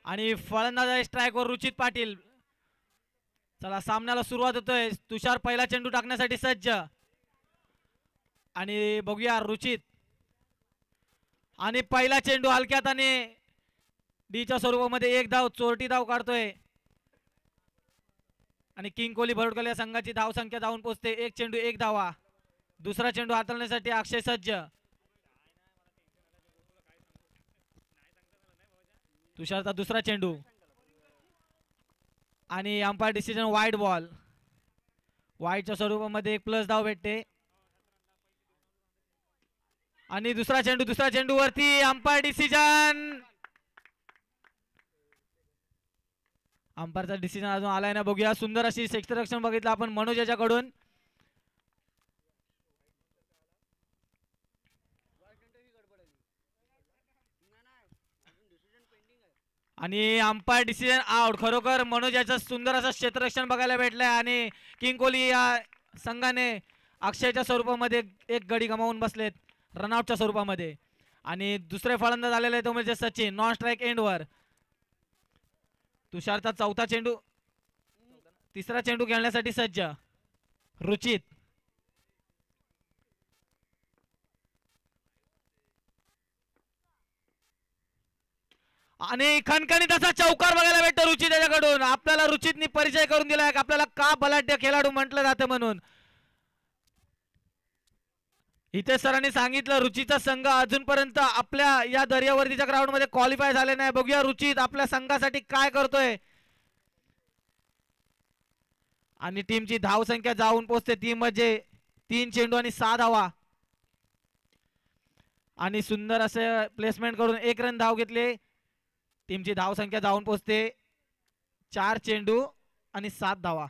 आणि फलंदाज स्ट्राईकवर रुचित पाटील. चला सामन्याला सुरुवात होतोय. तुषार पहिला चेंडू टाकण्यासाठी सज्ज आणि बघूया रुचित आणि पहिला चेंडू हलक्यात आणि डीच्या स्वरूपामध्ये एक धाव चोरटी धाव काढतोय आणि किंग कोहली भरोडकर या संघाची धाव संख्या जाऊन पोहोचते. एक चेंडू एक धावा. दुसरा चेंडू हाताळण्यासाठी अक्षय सज्ज. तुषारचा दुसरा चेंडू आणि अंपायर डिसिजन वाईड बॉल. वाईडच्या स्वरूपामध्ये एक प्लस धाव भेटते आणि दुसरा चेंडू वरती अंपायर डिसिजन. अंपायरचा डिसिजन अजून आलाय ना बघूया. सुंदर अशी क्षेत्ररक्षण बघितलं आपण मनोज याच्याकडून. आणि अंपायर डिसिजन आउट. खरोखर मनोज याचं सुंदर असं क्षेत्ररक्षण बघायला भेटलंय आणि किंग कोहली या संघाने अक्षयच्या स्वरूपामध्ये एक गडी गमावून बसलेत रनआउटच्या स्वरूपामध्ये. आणि दुसरे फलंदाज आलेले आहे तो म्हणजे सचिन नॉन स्ट्राईक एंडवर. तुषारचा चौथा चेंडू. तिसरा चेंडू खेळण्यासाठी सज्ज रुचित. आणि खणखणीत असा चौकार बघायला भेटतो रुचित याच्याकडून. आपल्याला रुचितनी परिचय करून दिलाय आपल्याला का बलाढ्य खेळाडू म्हटलं जातं म्हणून. इथे सरांनी सांगितलं रुचितचा संघ अजूनपर्यंत आपल्या या दर्यावर्दीच्या ग्राउंड मध्ये क्वालिफाय झाले नाही. बघूया रुचित आपल्या संघासाठी काय करतोय. आणि टीमची धाव संख्या जाऊन पोहोचते टीम मध्ये 3 चेंडू आणि 6 धावा. आणि सुंदर असे प्लेसमेंट करून 1 रन धाव घेतले. टीमची धाव संख्या जाऊन पोहोचते 4 चेंडू आणि 7 धावा.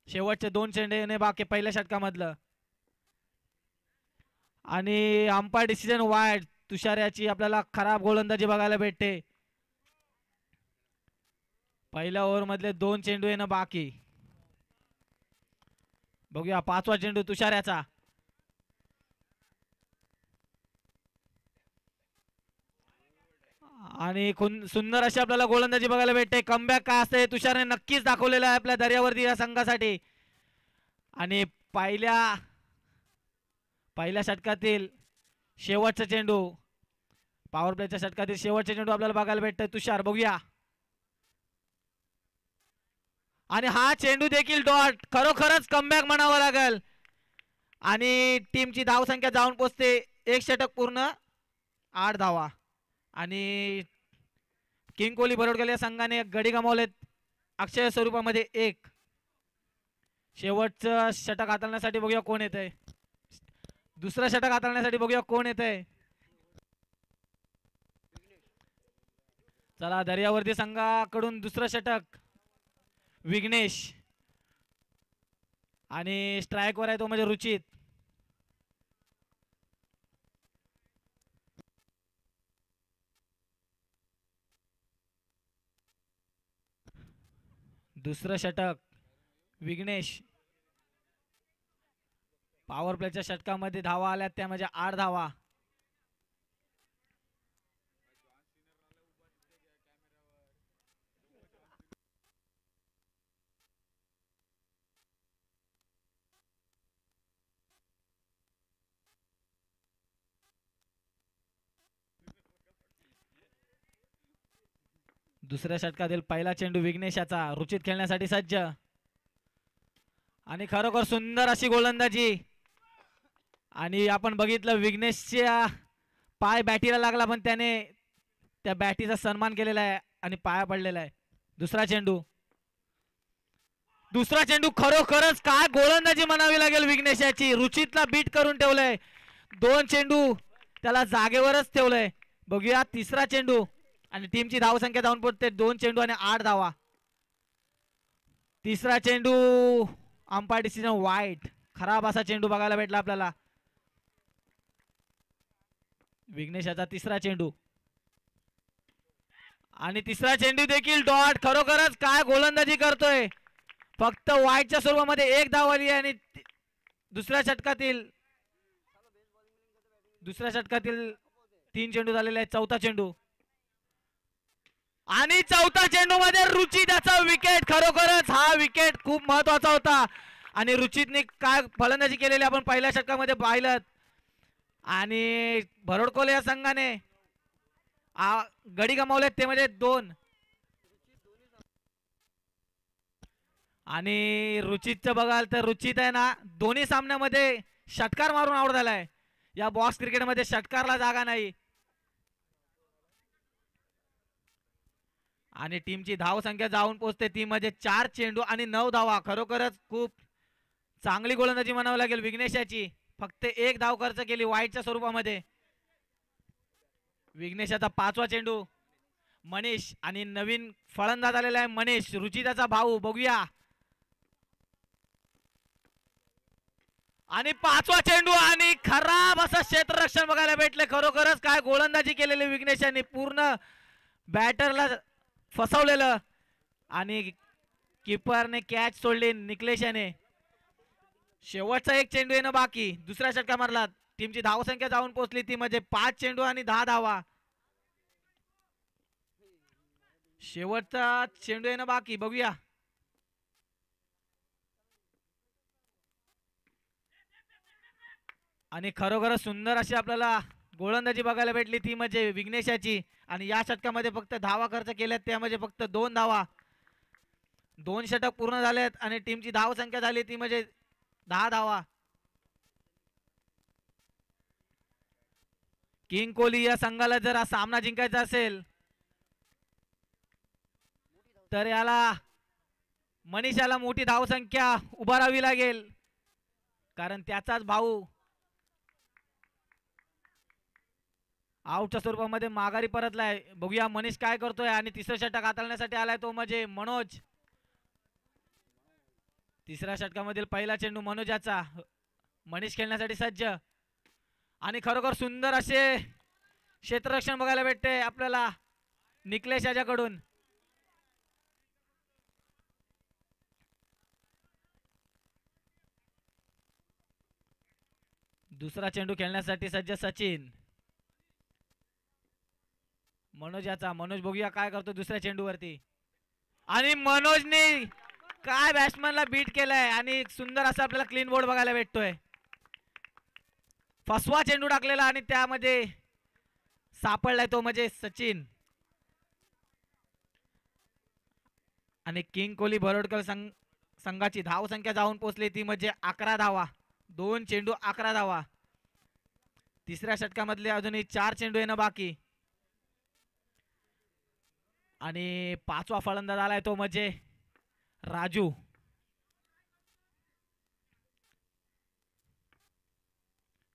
शेवटचे 2 चेंडू बाकी पहिल्या षटकामधलं. आणि अंपायर डिसिजन वाईड. तुषार याची आपल्याला खराब गोलंदाजी बघायला भेटते. पहिल्या ओव्हर मधले 2 चेंडू येणं बाकी. बघूया 5वा चेंडू तुषार याचा. आणि सुंदर अशी आपल्याला गोलंदाजी बघायला भेटते. कमबॅक काय असते तुषारने नक्कीच दाखवलेलं आहे आपल्या दर्यावर्दी या संघासाठी. आणि पहिल्या षटकातील शेवटचा चेंडू पॉवर प्लेच्या षटकातील शेवटचा चेंडू आपल्याला बघायला भेटतोय तुषार. बघूया आणि हा चेंडू देखील डॉट. खरोखरच कमबॅक म्हणावं लागेल. आणि टीमची धाव संख्या जाऊन पोहोचते 1 षटक पूर्ण 8 धावा. आणि किंग कोहली भरोडकर या संघाने गडी गमावलेत अक्षय स्वरूपामध्ये 1. शेवटचं षटक हाताळण्यासाठी बघूया कोण येतंय. दुसरं षटक हाताळण्यासाठी बघूया कोण येतंय. चला दर्यावर्दी संघाकडून दुसरं षटक विघ्नेश. आणि स्ट्राईकवर आहे तो म्हणजे रुचित. दुसरं षटक विघ्नेश. पॉवर प्लेच्या षटकामध्ये धावा आल्या त्या म्हणजे 8 धावा. दुसऱ्या षटकातील पहिला चेंडू विघ्नेशाचा. रुचित खेळण्यासाठी सज्ज. आणि खरोखर सुंदर अशी गोलंदाजी. आणि आपण बघितलं विघ्नेशच्या पाय बॅटीला लागला पण त्याने त्या बॅटीचा सन्मान केलेला आहे आणि पाया पडलेला आहे. दुसरा चेंडू खरोखरच काय गोलंदाजी म्हणावी लागेल विघ्नेशाची. रुचितला बीट करून ठेवलंय. 2 चेंडू त्याला जागेवरच ठेवलंय. बघूया तिसरा चेंडू आणि टीमची धाव संख्या जाऊन पोहोचते 2 चेंडू आणि 8 धावा. तिसरा चेंडू अंपायर डिसिजन वाईट. खराब असा चेंडू बघायला भेटला आपल्याला. विघ्नेशाचा तिसरा चेंडू आणि तिसरा चेंडू देखील डॉट. खरोखरच काय गोलंदाजी करतोय. फक्त वाईटच्या स्वरूपामध्ये 1 धाव आली आणि दुसऱ्या षटकातील 3 चेंडू झालेले आहेत. चौथा चेंडू आणि चौथा चेंडू मध्ये रुची त्याचा विकेट. खरोखरच हा विकेट खूप महत्वाचा होता आणि रुचितने काय फलंदाजी केलेली आपण पहिल्या षटकामध्ये पाहिलं. आणि भरोडकोल या संघाने गडी गमावलेत ते म्हणजे 2. आणि रुचितचं बघाल तर रुचित आहे ना दोन्ही सामन्यामध्ये षटकार मारून आउट झालाय. या बॉक्स क्रिकेटमध्ये षटकारला जागा नाही. आणि टीमची धाव संख्या जाऊन पोहोचते ती म्हणजे 4 चेंडू आणि 9 धावा. खरोखरच खूप चांगली गोलंदाजी म्हणावी लागेल विघ्नेशाची. फक्त 1 धाव खर्च केली वाईटच्या स्वरूपामध्ये. विघ्नेशाचा 5वा चेंडू. मनीष आणि नवीन फलंदाज आलेला आहे मनीष रुचिताचा भाऊ. बघूया. आणि 5वा चेंडू आणि खराब असं क्षेत्ररक्षण बघायला भेटले. खरोखरच काय गोलंदाजी केलेली विघ्नेशाने. पूर्ण बॅटरला फसवलेलं आणि कीपरने कॅच सोडली निकलेशाने. शेवटचा 1 चेंडू येणं बाकी. दुसऱ्या षटका मारला. टीमची धावसंख्या जाऊन पोहोचली ती म्हणजे 5 चेंडू आणि 10 धावा. शेवटचा चेंडू येणं बाकी. बघूया. आणि खरोखर सुंदर अशी आपल्याला गोलंदाजी बघायला भेटली ती म्हणजे विघ्नेशाची. आणि या षटकामध्ये फक्त धावा खर्च केल्यात त्या म्हणजे फक्त 2 धावा. 2 षटक पूर्ण झालेत आणि टीमची धाव संख्या झाली ती म्हणजे 10 धावा. किंग कोहली या संघाला जर हा सामना जिंकायचा असेल तर याला मनीषाला मोठी धावसंख्या उभारावी लागेल कारण त्याचाच भाऊ आउटच्या स्वरूपामध्ये माघारी परतलाय. बघूया मनीष काय करतोय. आणि तिसरं षटक हाताळण्यासाठी आलाय तो म्हणजे मनोज. तिसऱ्या षटकामधील पहिला चेंडू मनोजाचा. मनीष खेळण्यासाठी सज्ज. आणि खरोखर सुंदर असे क्षेत्ररक्षण बघायला भेटते आपल्याला निकलेश याच्याकडून. दुसरा चेंडू खेळण्यासाठी सज्ज सचिन. मनोजाचा. मनोज बघूया काय करतो दुसऱ्या चेंडूवरती. आणि मनोजने काय बॅट्समॅनला बीट केलाय आणि सुंदर असा आपल्याला क्लीन बोर्ड बघायला भेटतोय. फसवा चेंडू टाकलेला आणि त्यामध्ये सापडलाय तो म्हणजे सचिन. आणि किंग कोहली भरोडकर संघाची धाव संख्या जाऊन पोहोचली ती म्हणजे 11 धावा. 2 चेंडू 11 धावा. तिसऱ्या षटकामधले अजूनही 4 चेंडू येणं बाकी. आणि 5वा फलंदाज आलाय तो म्हणजे राजू.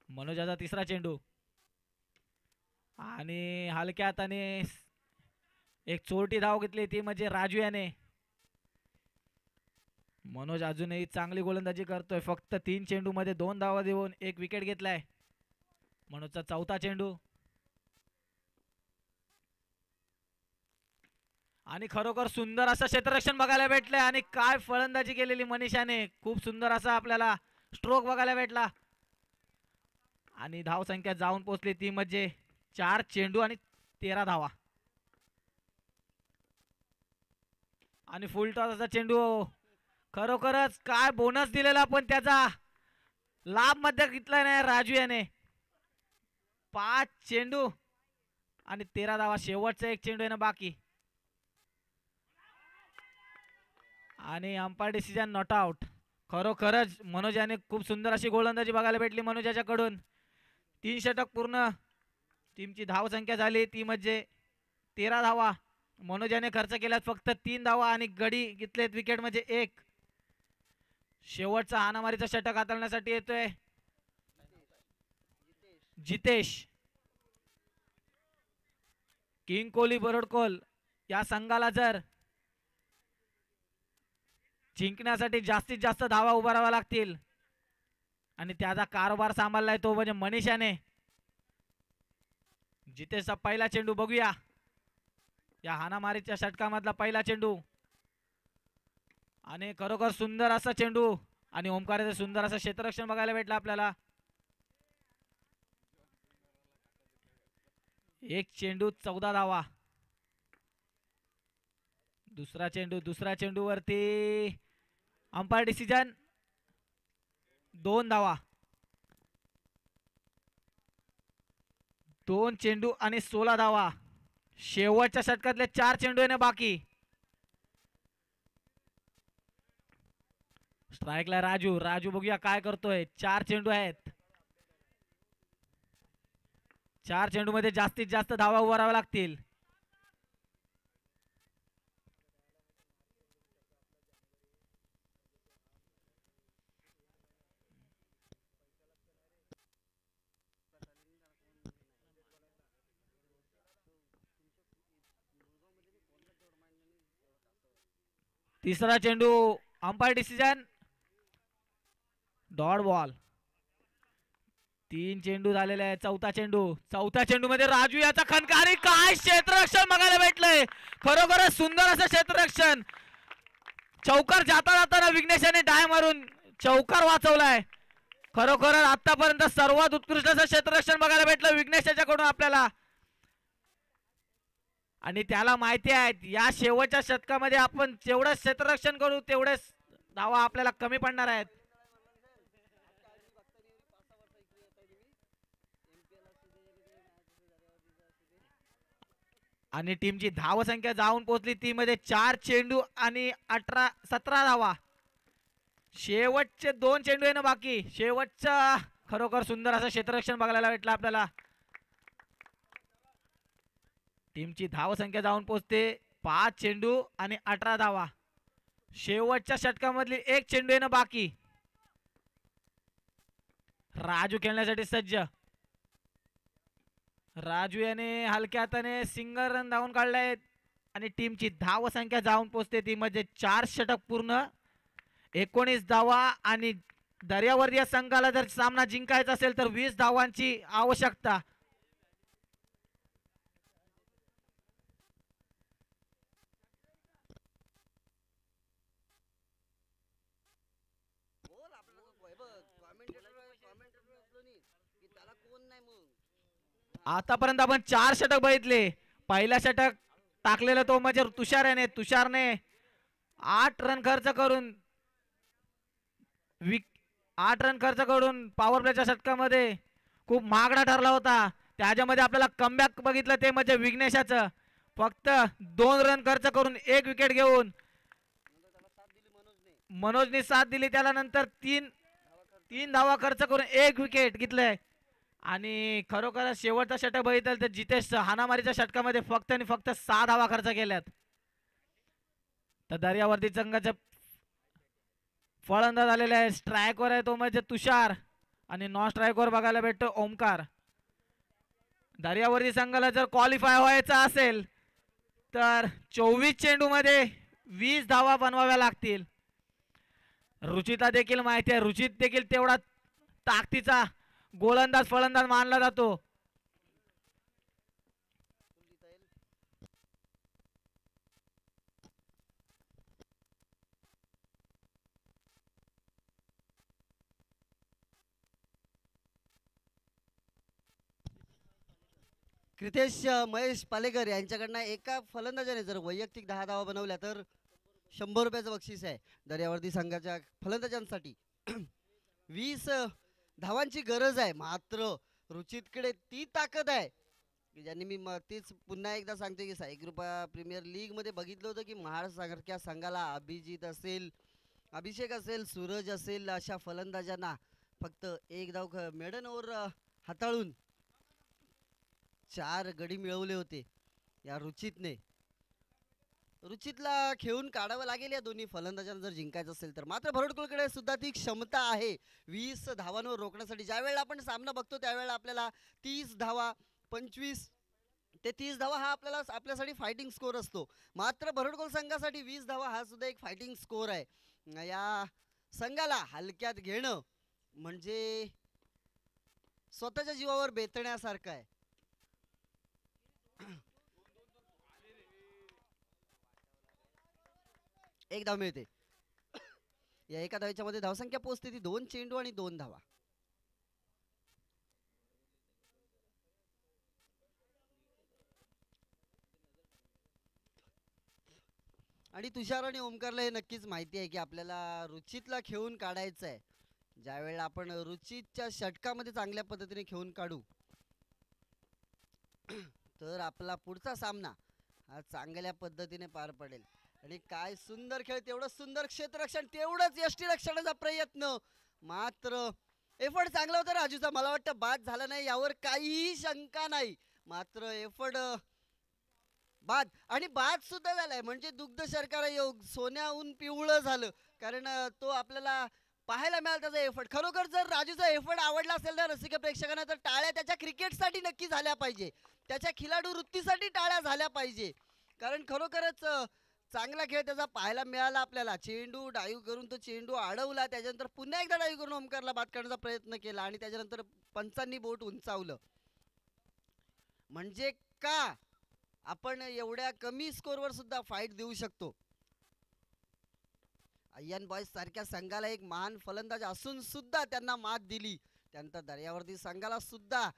मनोजाचा तिसरा चेंडू आणि हलक्यात आणि एक चोरटी धाव घेतली ती म्हणजे राजू याने. मनोज अजूनही चांगली गोलंदाजी करतोय. फक्त 3 चेंडू मध्ये 2 धावा देऊन 1 विकेट घेतलाय. मनोजचा चौथा चेंडू. आणि खरोखर सुंदर असं क्षेत्ररक्षण बघायला भेटलंय आणि काय फलंदाजी केलेली मनीषाने. खूप सुंदर असा आपल्याला स्ट्रोक बघायला भेटला. आणि धाव संख्या जाऊन पोहोचली ती म्हणजे 4 चेंडू आणि 13 धावा. आणि फुल टॉसचा चेंडू. खरोखरच काय बोनस दिलेला पण त्याचा लाभ मध्ये घेतला नाही राजू याने. 5 चेंडू आणि 13 धावा. शेवटचा 1 चेंडू येणं बाकी. आणि अंपायर डिसिजन नॉट आउट. खरोखरच मनोज याने खूप सुंदर अशी गोलंदाजी बघायला भेटली मनोज याच्याकडून. 3 षटक पूर्ण. टीमची धाव संख्या झाली ती म्हणजे 13 धावा. मनोज याने खर्च केल्यात फक्त 3 धावा आणि गडी घेतलेत विकेट म्हणजे 1. शेवटचा हाणामारीचा षटक हाताळण्यासाठी येतोय जितेश. किंग कोहली भरोडकोल या संघाला जर जिंकण्यासाठी जास्तीत जास्त धावा उभाराव्या लागतील आणि त्याचा कारभार सांभाळलाय तो म्हणजे मनीषाने. जितेशचा पहिला चेंडू बघूया. या हाणामारीच्या षटकामधला पहिला चेंडू आणि खरोखर सुंदर असा चेंडू आणि ओमकाराचं सुंदर असं क्षेत्ररक्षण बघायला भेटलं आपल्याला. 1 चेंडू 14 धावा. दुसरा चेंडू वरती अंपायर डिसिजन 2 धावा. 2 चेंडू आणि 16 धावा. शेवटच्या षटकातले 4 चेंडू येणे बाकी. स्ट्राईकला राजू बघूया काय करतोय. 4 चेंडू आहेत. 4 चेंडू मध्ये जास्तीत जास्त धावा उभाराव्या लागतील. तिसरा चेंडू अंपायर डिसिजन डॉट बॉल. 3 चेंडू झालेले आहे. चौथा चेंडू मध्ये राजू याचा खणकारी काय क्षेत्ररक्षण बघायला भेटलंय. खरोखरच सुंदर असं क्षेत्ररक्षण. चौकार जाताना विघ्नेशाने डाय मारून चौकार वाचवलाय. खरोखरच आतापर्यंत सर्वात उत्कृष्ट असं क्षेत्ररक्षण बघायला भेटलं विघ्नेशाच्याकडून आपल्याला. आणि त्याला माहिती आहे या शेवटच्या षटकामध्ये आपण जेवढं क्षेत्ररक्षण करू तेवढेच धावा आपल्याला कमी पडणार आहेत. आणि टीमची धावसंख्या जाऊन पोहोचली ती मध्ये 4 चेंडू आणि 17 धावा. शेवटचे 2 चेंडू येणं बाकी. शेवटचा खरोखर सुंदर असं क्षेत्ररक्षण बघायला भेटलं आपल्याला. टीमची धावसंख्या जाऊन पोहोचते 5 चेंडू आणि 18 धावा. शेवटच्या षटकामधली 1 चेंडू येणं बाकी. राजू खेळण्यासाठी सज्ज. राजू याने हलक्या हाताने सिंगल रन धावून काढलाय. आणि टीमची धावसंख्या जाऊन पोहोचते ती मध्ये 4 षटक पूर्ण 19 धावा. आणि दर्यावर्दी या संघाला जर सामना जिंकायचा असेल तर 20 धावांची आवश्यकता. आतापर्यंत आपण 4 षटक बघितले. पहिला षटक टाकलेला तो म्हणजे तुषारने 8 रन खर्च करून 8 रन खर्च करून पॉवर प्लेच्या षटकामध्ये खूप महागडा ठरला होता. त्याच्यामध्ये आपल्याला कमबॅक बघितलं ते म्हणजे विघ्नेशाचं. फक्त 2 रन खर्च करून 1 विकेट घेऊन मनोजने साथ दिली. त्याला नंतर 3 धावा खर्च करून 1 विकेट घेतलंय. आणि खरोखर शेवटचा षटक बघितलं तर जितेश हानामारीच्या षटकामध्ये फक्त आणि फक्त 6 धावा खर्च केल्यात. तर दर्यावर्दी संघाचे फलंदाज झालेले आहे. स्ट्राईकवर आहे तो म्हणजे तुषार आणि नॉन स्ट्राईकवर बघायला भेटतो ओमकार. दर्यावर्दी संघाला जर क्वालिफाय व्हायचा असेल तर 24 चेंडू मध्ये 20 धावा बनवाव्या लागतील. रुचिता देखील माहिती आहे. रुचित देखील तेवढा ताकदीचा गोलंदाज फलंदाज मानला जातो. क्रितेश महेश पालेकर यांच्याकडनं एका फलंदाजाने जर वैयक्तिक 10 धावा बनवल्या तर 100 रुपयाचं बक्षीस आहे दर्यावर्दी संघाच्या फलंदाजांसाठी. 20 धावांची गरज आहे. मात्र रुचितकडे ती ताकद आहे की ज्यांनी मी तीच पुन्हा एकदा सांगते की साईकृपा प्रीमियर लीग मध्ये बघितलं होतं की महाराष्ट्रासारख्या संघाला अभिजित असेल, अभिषेक असेल, सूरज असेल अशा फलंदाजांना फक्त 1 धाव मेडन ओव्हर हाताळून 4 गडी मिळवले होते या रुचितने. रुचितला खेळून काढावं लागेल या दोन्ही फलंदाजांना जर जिंकायचं असेल तर. मात्र भरडकुलकडे सुद्धा ती क्षमता आहे 20 धावांवर रोखण्यासाठी. ज्यावेळेला आपण सामना बघतो त्यावेळेला आपल्याला 30 धावा 25 ते 30 धावा हा आपल्यासाठी फायटिंग स्कोर असतो. मात्र भरडकुल संघासाठी 20 धावा हा सुद्धा एक फायटिंग स्कोर आहे. या संघाला हलक्यात घेणं म्हणजे स्वतःच्या जीवावर बेतण्यासारखं आहे. एक धाव मिळते. या एका धावेच्या मध्ये धावसंख्या पोहोचते ती 2 चेंडू आणि 2 धावा. आणि तुषार आणि ओमकारला हे नक्कीच माहिती आहे की आपल्याला रुचितला खेळून काढायचं आहे. ज्यावेळेला आपण रुचितच्या षटकामध्ये चांगल्या पद्धतीने खेळून काढू तर आपला पुढचा सामना हा चांगल्या पद्धतीने पार पडेल. आणि काय सुंदर खेळ, तेवढं सुंदर क्षेत्ररक्षण, तेवढंच यष्टीरक्षणाचा प्रयत्न. मात्र एफर्ट चांगला होता राजूचा, मला वाटतं बाद झाला नाही यावर काहीही शंका नाही. मात्र एफर्ट बाद, आणि बाद सुद्धा झालाय म्हणजे दुग्ध शर्करा योग सोन्याहून पिवळं झालं. कारण तो आपल्याला पाहायला मिळाला त्याचा एफर्ट. खरोखर जर राजूचा एफर्ट आवडला असेल ना रसिक प्रेक्षकांना, तर टाळ्या त्याच्या क्रिकेटसाठी नक्की झाल्या पाहिजे, त्याच्या खिलाडू वृत्तीसाठी टाळ्या झाल्या पाहिजे. कारण खरोखरच चांगला खेळ त्याचा पाहायला मिळाला आपल्याला. चेंडू डाईव्ह करून तो चेंडू अडवला, त्याच्यानंतर पुन्हा एकदा डाईव्ह करून ओमकारला बाद करण्याचा प्रयत्न केला आणि त्याच्यानंतर पंचांनी बोट उंचावलं. म्हणजे का आपण एवढ्या कमी स्कोरवर सुद्धा फाईट देऊ शकतो. अय्यन बॉयज सारख्या संघाला एक महान फलंदाज असून सुद्धा त्यांना मात दिली. त्यानंतर दर्यावर्ती संघाला सुद्धा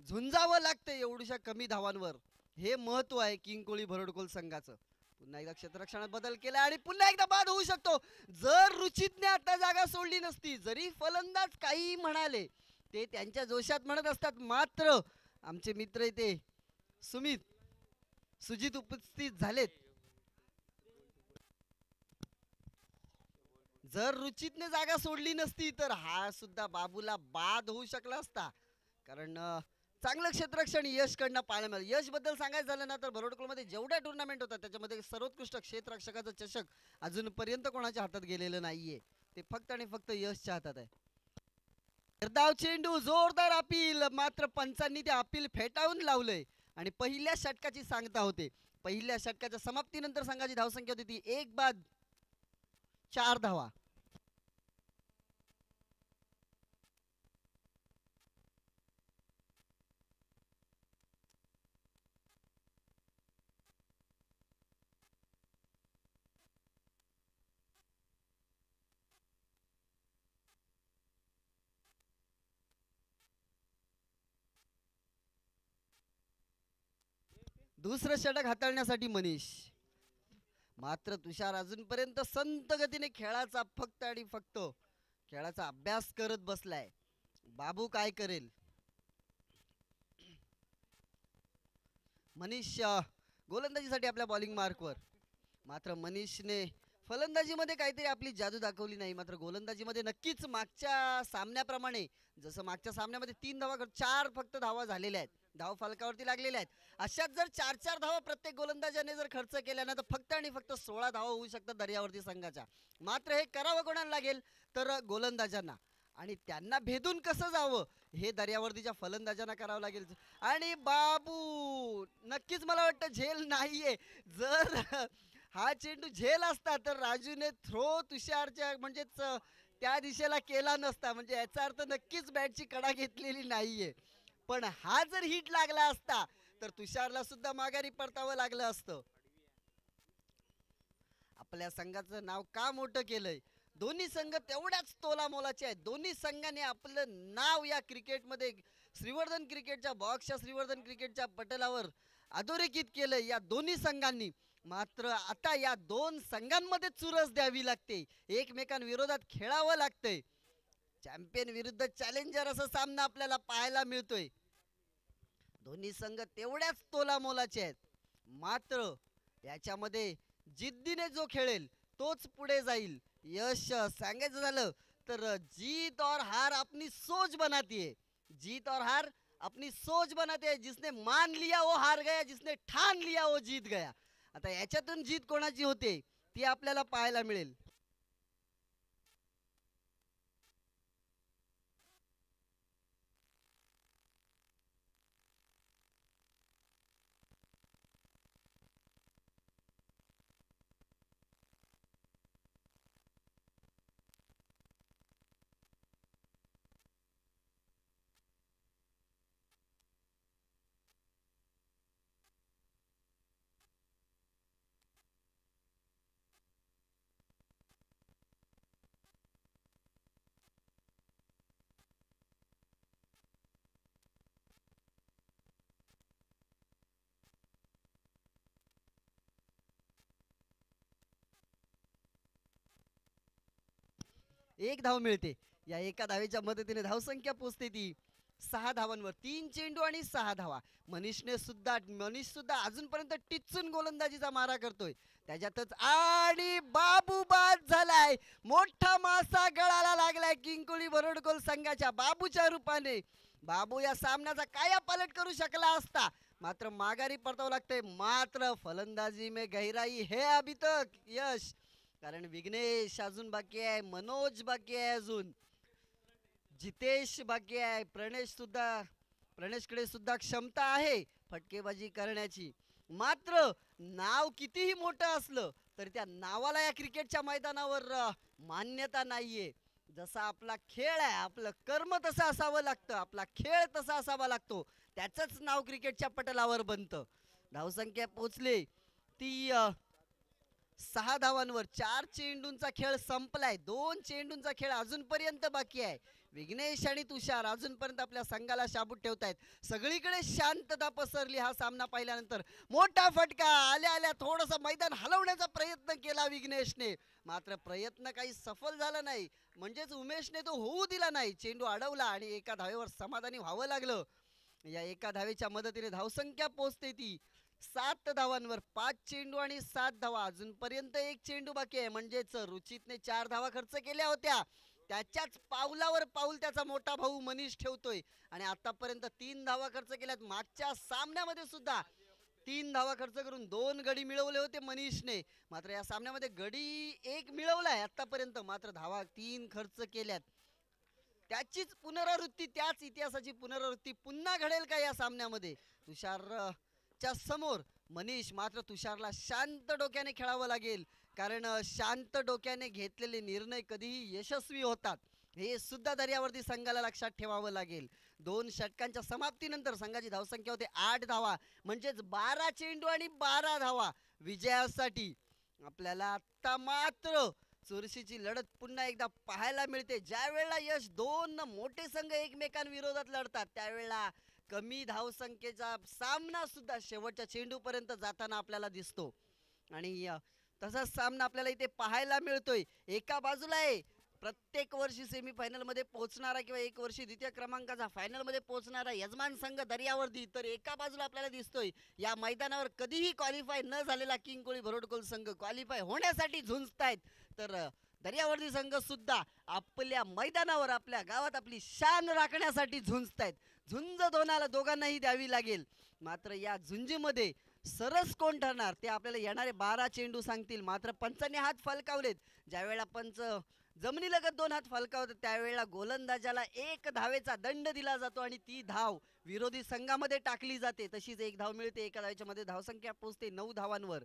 झुंजावं लागतं एवढ्याशा कमी धावांवर. हे महत्व आहे किंग कोहली भरडकोल संघाचं. पुन्हा एकदा क्षेत्ररक्षणात बदल केला आणि पुन्हा एकदा बाद होऊ शकतो. जर रुचितने आता जागा सोडली नसती, जरी फलंदाज काही म्हणाले, ते त्यांच्या जोशात म्हणत असतात, मात्र आमचे मित्र इथे सुजित उपस्थित झालेत. जर रुचितने जागा सोडली नसती तर हा सुद्धा बाबूला बाद होऊ शकला असता. कारण चांगलं क्षेत्ररक्षण यशकडनं पाहायला मिळालं. यश बद्दल सांगायचं झालं ना तर भरडकोलमध्ये जेवढ्या टुर्नामेंट होतात त्याच्यामध्ये सर्वोत्कृष्ट क्षेत्ररक्षकाचं चषक अजूनपर्यंत कोणाच्या हातात गेलेलं नाहीये. ते फक्त आणि फक्त यशच्या हातात आहे. निर्धाव चेंडू, जोरदार अपील, मात्र पंचांनी ते अपील फेटाळून लावलंय आणि पहिल्या षटकाची सांगता होते. पहिल्या षटकाच्या समाप्तीनंतर संघाची धावसंख्या होती ती 1 बाद 4 धावा. दुसरं षटक हाताळण्यासाठी मनीष. मात्र तुषार अजूनपर्यंत संत गतीने खेळाचा फक्त आणि फक्त खेळाचा अभ्यास करत बसलाय. बाबू काय करेल. मनीष गोलंदाजीसाठी आपल्या बॉलिंग मार्कवर. मात्र मनीषने फलंदाजीमध्ये काहीतरी आपली जादू दाखवली नाही. मात्र गोलंदाजीमध्ये नक्कीच मागच्या सामन्याप्रमाणे, जसं मागच्या सामन्यामध्ये 3 धावा 4 फक्त धावा झालेल्या आहेत, धाव फलकावरती लागलेल्या आहेत, अशाच जर 4-4 धावा प्रत्येक गोलंदाजाने जर खर्च केल्या ना तर फक्त आणि फक्त 16 धावा होऊ शकतात दर्यावर्ती संघाच्या. मात्र हे करावं कोणाला लागेल तर गोलंदाजांना, आणि त्यांना भेदून कसं जावं हे दर्यावर्तीच्या फलंदाजांना करावं लागेल. आणि बाबू नक्कीच मला वाटतं झेल नाहीये. जर हा चेंडू झेल असता तर राजूने थ्रो तुषारच्या म्हणजेच त्या दिशेला केला नसता. म्हणजे याचा अर्थ नक्कीच बॅटची कडा घेतलेली नाहीये. पण हा जर हिट लागला असता तर तुषारला सुद्धा माघारी परतावं लागलं असतं. आपल्या संघाचं नाव का मोठं केलंय. दोन्ही संघ तेवढ्याच तोलामोलाचे आहेत. दोन्ही संघाने आपलं नाव या क्रिकेटमध्ये श्रीवर्धन क्रिकेटच्या बॉक्सच्या श्रीवर्धन क्रिकेटच्या पटलावर अधोरेखित केलंय या दोन्ही संघांनी. मात्र आता या दोन संघांमध्ये चुरस द्यावी लागते, एकमेकांविरोधात खेळावं लागतंय. चॅम्पियन विरुद्ध चॅलेंजर असा सामना आपल्याला पाहायला मिळतोय. दोन्ही संघ तेवढ्याच तोलामोलाचे आहेत. मात्र याच्यामध्ये जिद्दीने जो खेळेल तोच पुढे जाईल. यश सांगायचं झालं तर जीत और हार अपनी सोच बनाती है. जीत और हार अपनी सोच बनाते हैं. जिसने मान लिया वो हार गया, जिसने ठान लिया वो जीत गया. आता याच्यातून जीत कोणाची होते ती आपल्याला पाहायला मिळेल. एक धाव मिळते. या एका धावेच्या मदतीने धावसंख्या पोहोचते ती 6 धावांवर. 3 चेंडू आणि 6 धावा. मनीष सुद्धा अजूनपर्यंत टिचून गोलंदाजीचा मारा करतोय. त्याच्यातच आणि बाबू बाद झालाय. मोठा मासा गळाला लागलाय किंकुळी बरोडकोल संघाच्या बाबूच्या रूपाने. बाबू या सामन्याचा कायापालट करू शकला असता, मात्र माघारी परतावं लागतंय. मात्र फलंदाजी में गहराई है अभी तक यश, कारण विघ्नेश अजून बाकी आहे, मनोज बाकी आहे, अजून जितेश बाकी आहे, प्रणेशकडे सुद्धा क्षमता आहे फटकेबाजी करण्याची. मात्र नाव कितीही मोठं असलं तरी त्या नावाला या क्रिकेटच्या मैदानावर मान्यता नाहीये. जसा आपला खेळ आहे, आपलं कर्म तसं असावं लागतं, आपला खेळ तसा असावा लागतो, त्याचंच नाव क्रिकेटच्या पटलावर बनतं. धावसंख्या पोचली ती 6 धावांवर. 4 चेंडूंचा खेळ संपलाय. 2 चेंडूंचा खेळ अजूनपर्यंत बाकी आहे. विघ्नेश आणि तुषार अजूनपर्यंत आपल्या संघाला शाबूत ठेवतायत. सगळीकडे शांतता पसरली हा सामना पाहिल्यानंतर. मोठा फटका आल्या आल्या थोडंसं मैदान हलवण्याचा प्रयत्न केला विघ्नेशने, मात्र प्रयत्न काही सफल झाला नाही. म्हणजेच उमेशने तो होऊ दिला नाही. चेंडू अडवला आणि एका धावेवर समाधानी व्हावं लागलं. या एका धावेच्या मदतीने धावसंख्या पोहोचते ती 7 धावांवर. 5 चेंडू आणि 7 धावा. अजूनपर्यंत एक चेंडू बाकी आहे. म्हणजेच रुचितने 4 धावा खर्च केल्या होत्या, त्याच्याच पावलावर पाऊल त्याचा मोठा भाऊ मनीष ठेवतोय आणि आतापर्यंत 3 धावा खर्च केल्यात. मागच्या सामन्यामध्ये सुद्धा 3 धावा खर्च करून 2 गडी मिळवले होते मनीषने. मात्र या सामन्यामध्ये गडी 1 मिळवलाय आतापर्यंत, मात्र धावा 3 खर्च केल्यात. त्याचीच पुनरावृत्ती, त्याच इतिहासाची पुनरावृत्ती पुन्हा घडेल का या सामन्यामध्ये? तुषारच्या समोर मनीष, मात्र तुषारला शांत डोक्याने खेळावं लागेल, कारण शांत डोक्याने घेतलेले निर्णय कधीही यशस्वी होतात, हे सुद्धा दर्यावर्ती संघाला लक्षात ठेवावं लागेल. 2 षटकांच्या समाप्तीनंतर संघाची धावसंख्या होते 8 धावा. म्हणजेच 12 चेंडू आणि 12 धावा विजयासाठी. आपल्याला आता मात्र चुरशीची लढत पुन्हा एकदा पाहायला मिळते. ज्या वेळेला यश 2 मोठे संघ एकमेकांविरोधात लढतात, त्यावेळेला कमी धावसंख्येचा सामना सुद्धा शेवटच्या चेंडूपर्यंत जाताना आपल्याला दिसतो. आणि तसाच सामना आपल्याला इथे पाहायला मिळतोय. एका बाजूला आहे प्रत्येक वर्षी सेमीफायनलमध्ये पोहोचणारा किंवा एक वर्षी द्वितीय क्रमांकाचा फायनलमध्ये पोहोचणारा यजमान संघ दर्यावर्ती, तर एका बाजूला आपल्याला दिसतोय या मैदानावर कधीही क्वालिफाय न झालेला किंकोळी भरोडकोल संघ क्वालिफाय होण्यासाठी झुंजतायत. तर दर्यावर्ती संघ सुद्धा आपल्या मैदानावर, आपल्या गावात आपली शान राखण्यासाठी झुंजतायत. झुंज दोघांनाही द्यावी लागेल. मात्र या झुंजीमध्ये सरस कोण ठरणार ते आपल्याला येणारे 12 चेंडू सांगतील. मात्र पंचांनी हात फलकावलेत. ज्यावेळेला पंच जमिनीलगत 2 हात फलकावतात त्यावेळेला गोलंदाजाला 1 धावेचा दंड दिला जातो आणि ती धाव विरोधी संघामध्ये टाकली जाते. तशीच 1 धाव मिळते. एका धावेच्या मध्ये धावसंख्या पोहोचते 9 धावांवर.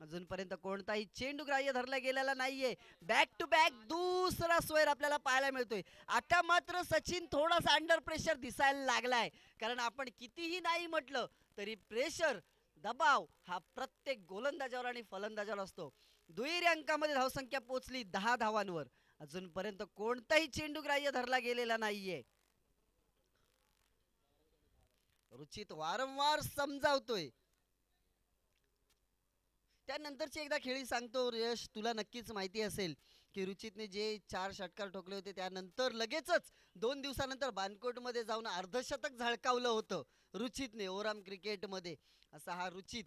अजूनपर्यंत कोणताही चेंडू ग्राह्य धरला गेलेला नाहीये. बॅक टू बॅक दुसरा स्क्वेअर आपल्याला पाहायला मिळतोय. आता मात्र सचिन थोडासा अंडर प्रेशर दिसायला लागलाय, कारण आपण कितीही नाही म्हटलं तरी प्रेशर, दबाव हा प्रत्येक गोलंदाजावर आणि फलंदाजावर असतो. दुहेरी अंकामध्ये धावसंख्या पोहोचली 10 धावांवर. अजूनपर्यंत कोणताही चेंडू ग्राह्य धरला गेलेला नाहीये. रुचित वारंवार समजावतोय. त्यानंतरची एकदा खेळी सांगतो. यश, तुला नक्कीच माहिती असेल की रुचितने जे 4 षटकार ठोकले होते त्यानंतर लगेचच 2 दिवसानंतर बानकोटमध्ये जाऊन अर्धशतक झळकावलं होतं रुचितने ओराम क्रिकेटमध्ये. असा हा रुचित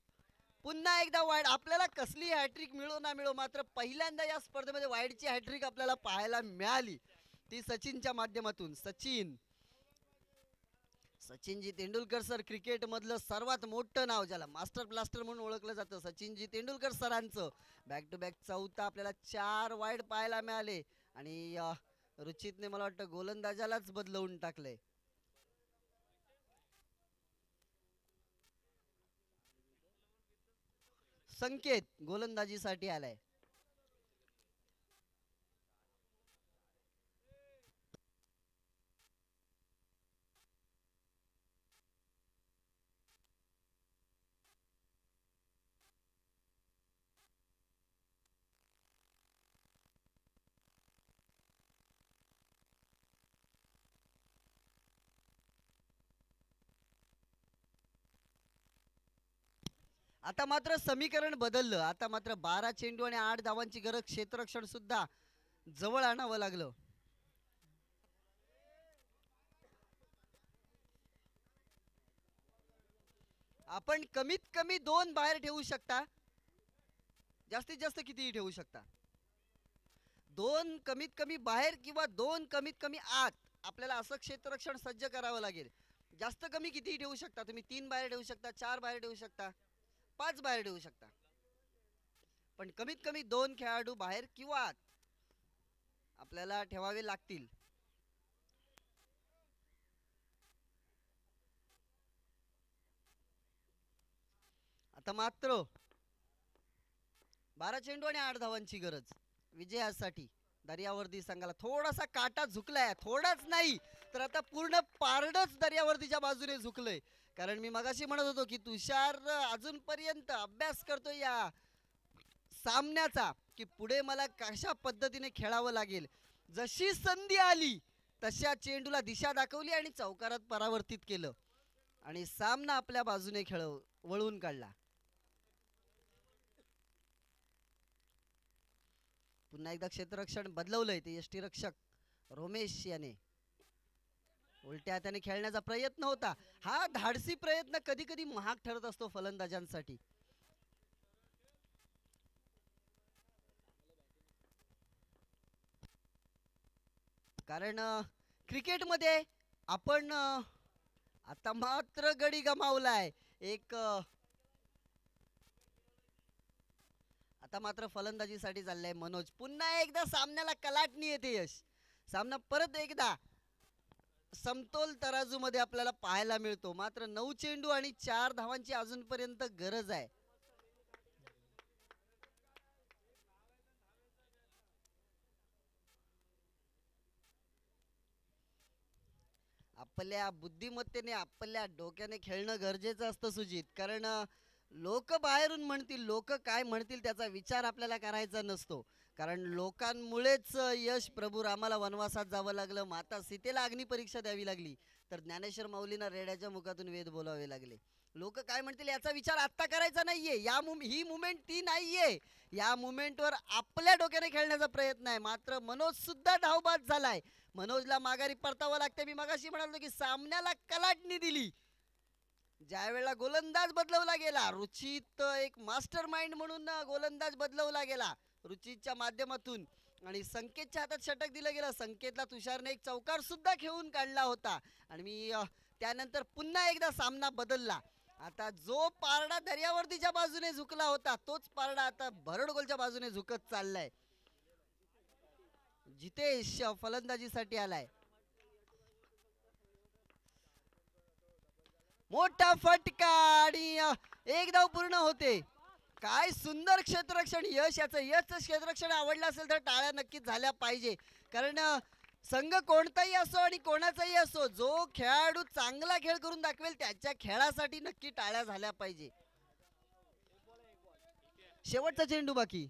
पुन्हा एकदा वाईड. आपल्याला कसली हॅट्रिक मिळो ना मिळो, मात्र पहिल्यांदा या स्पर्धेमध्ये वाईडची हॅट्रिक आपल्याला पाहायला मिळाली, ती सचिनच्या माध्यमातून. सचिनजी तेंडुलकर सर, क्रिकेट मधलं सर्वात मोठं नाव, ज्याला मास्टर ब्लास्टर म्हणून ओळखलं जातं, सचिनजी तेंडुलकर सरांचं बॅक टू बॅक चौथा आपल्याला 4 वाईड पाहायला मिळाले. आणि रुचितने मला वाटतं गोलंदाजालाच बदलवून टाकलंय. संकेत गोलंदाजीसाठी आलाय. आता मात्र समीकरण बदललं. आता मात्र 12 चेंडू आणि 8 धावांची गरज क्षेत्ररक्षण सुद्धा जवळ आणावं लागलं. आपण कमीत कमी 2 बाहेर ठेवू शकता, जास्तीत जास्त कितीही ठेवू शकता. 2 कमीत कमी बाहेर किंवा 2 कमीत कमी आत आपल्याला असं क्षेत्ररक्षण सज्ज करावं लागेल. जास्त कमी कितीही ठेवू शकता तुम्ही. 3 बाहेर ठेवू शकता, 4 बाहेर ठेवू शकता, 5 बाहेर ठेवू शकता, पण कमीत कमी 2 खेळाडू बाहेर किंवा आत आपल्याला ठेवावे लागतील. आता मात्र 12 चेंडू आणि 8 धावांची गरज विजयासाठी. दर्यावर्दी संघाला थोडासा काटा झुकलाय, थोडाच नाही तर आता पूर्ण पारडच दर्यावर्दीच्या बाजूने झुकलंय. कारण मी मगाशी म्हणत होतो की तुषार अजूनपर्यंत अभ्यास करतोय या सामन्याचा, की पुढे मला कशा पद्धतीने खेळावं लागेल. जशी संधी आली तशा चेंडूला दिशा दाखवली आणि चौकारात परावर्तित केलं आणि सामना आपल्या बाजूने वळवून काढला. पुन्हा एकदा क्षेत्ररक्षण बदलवलंय ते यष्टीरक्षक रोमेश याने. उलट्या हाताने खेळण्याचा प्रयत्न होता. हा धाडसी प्रयत्न कधी कधी महाग ठरत असतो फलंदाजांसाठी. कारण क्रिकेटमध्ये आपण आता मात्र गडी गमावलाय. आता मात्र फलंदाजीसाठी चाललाय मनोज. पुन्हा एकदा सामन्याला कलाटणी येते यश. सामना परत एकदा समतोल तराजू मध्ये आपल्याला पाहायला मिळतो. मात्र 9 चेंडू आणि 4 धावांची अजूनपर्यंत गरज आहे. आपल्या बुद्धिमत्तेने आपल्या डोक्याने खेळणं गरजेचं असतं सुजित. कारण लोक बाहेरून म्हणतील, लोक काय म्हणतील त्याचा विचार आपल्याला करायचा नसतो. कारण लोकांमुळेच यश प्रभू रामाला वनवासात जावं लागलं, माता सीतेला अग्निपरीक्षा द्यावी लागली, तर ज्ञानेश्वर माऊलींना रेड्याच्या मुखातून वेद बोलावे लागले. लोक काय म्हणतील याचा विचार आत्ता करायचा नाहीये. ही मुमेंट ती नाहीये. या मुमेंटवर आपल्या डोक्याने खेळण्याचा प्रयत्न आहे. मात्र मनोज सुद्धा धावबाद झालाय. मनोजला माघारी परतावं लागते. मी मगाशी म्हणालो की सामन्याला कलाटणी दिली ज्या वेळेला गोलंदाज बदलवला गेला. रुचित एक मास्टर माइंड म्हणून गोलंदाज बदलवला गेला रुचितच्या माध्यमातून आणि संकेतच्या हातात षटक दिलं गेलं. संकेतला तुषारने एक चौकार सुद्धा खेळून काढला होता आणि मी त्यानंतर पुन्हा एकदा सामना बदलला. आता जो पारडा दर्यावर्दीच्या बाजूने झुकला होता तोच पारडा आता भरडगोलच्या बाजूने झुकत चाललाय. जितेश फलंदाजीसाठी आलाय. मोठा फटका आणि एक धाव पूर्ण होते. काय सुंदर क्षेत्ररक्षण यश. याचं क्षेत्ररक्षण आवडलं असेल तर टाळ्या नक्कीच झाल्या पाहिजे. कारण संघ कोणताही असो आणि कोणाचाही असो, जो खेळाडू चांगला खेळ करून दाखवेल त्याच्या खेळासाठी नक्की टाळ्या झाल्या पाहिजे. शेवटचा चेंडू बाकी.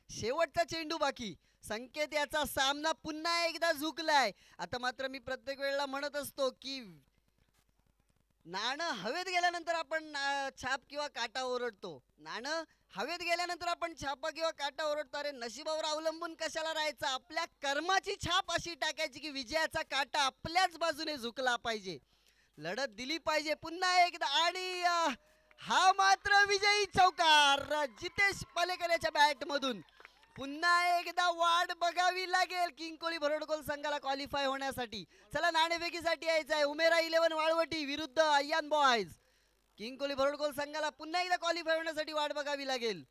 शेवटचा चेंडू बाकी. संकेत याचा सामना पुन्हा एकदा झुकलाय. आता मात्र मी प्रत्येक वेळेला म्हणत असतो की नाणं हवेत गेल्यानंतर आपण छाप किंवा काटा ओरडतो. नाणं हवेत गेल्यानंतर आपण छापा किंवा काटा ओरडतो. अरे नशिबावर अवलंबून कशाला राहायचं. आपल्या कर्माची छाप अशी टाकायची की विजयाचा काटा आपल्याच बाजूने झुकला पाहिजे. लढत दिली पाहिजे पुन्हा एकदा. आणि हा मात्र विजयी चौकार जितेश पालेकर याच्या बॅट मधून. पुन्हा एकदा वाट बघावी लागेल किंकोली भरडकोल संघाला क्वालिफाय होण्यासाठी. चला नाणेफेकीसाठी यायचं आहे. उमेरा 11 वाळवटी विरुद्ध अय्यान बॉयज. किंकोली भरडकोल संघाला पुन्हा एकदा क्वालिफाय होण्यासाठी वाट बघावी लागेल.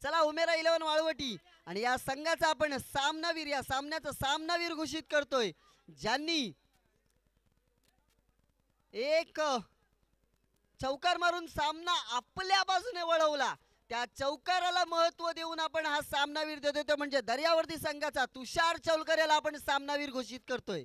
चला उमेरा 11 वाळवटी आणि या संघाचा आपण सामनावीर, या सामन्याचा सामनावीर घोषित करतोय ज्यांनी एक चौकार मारून सामना आपल्या बाजूने वळवला. त्या चौकाराला महत्व देऊन आपण हा सामनावीर देतोय. म्हणजे दर्यावर्दी संघाचा तुषार चौलकर याला आपण सामनावीर घोषित करतोय.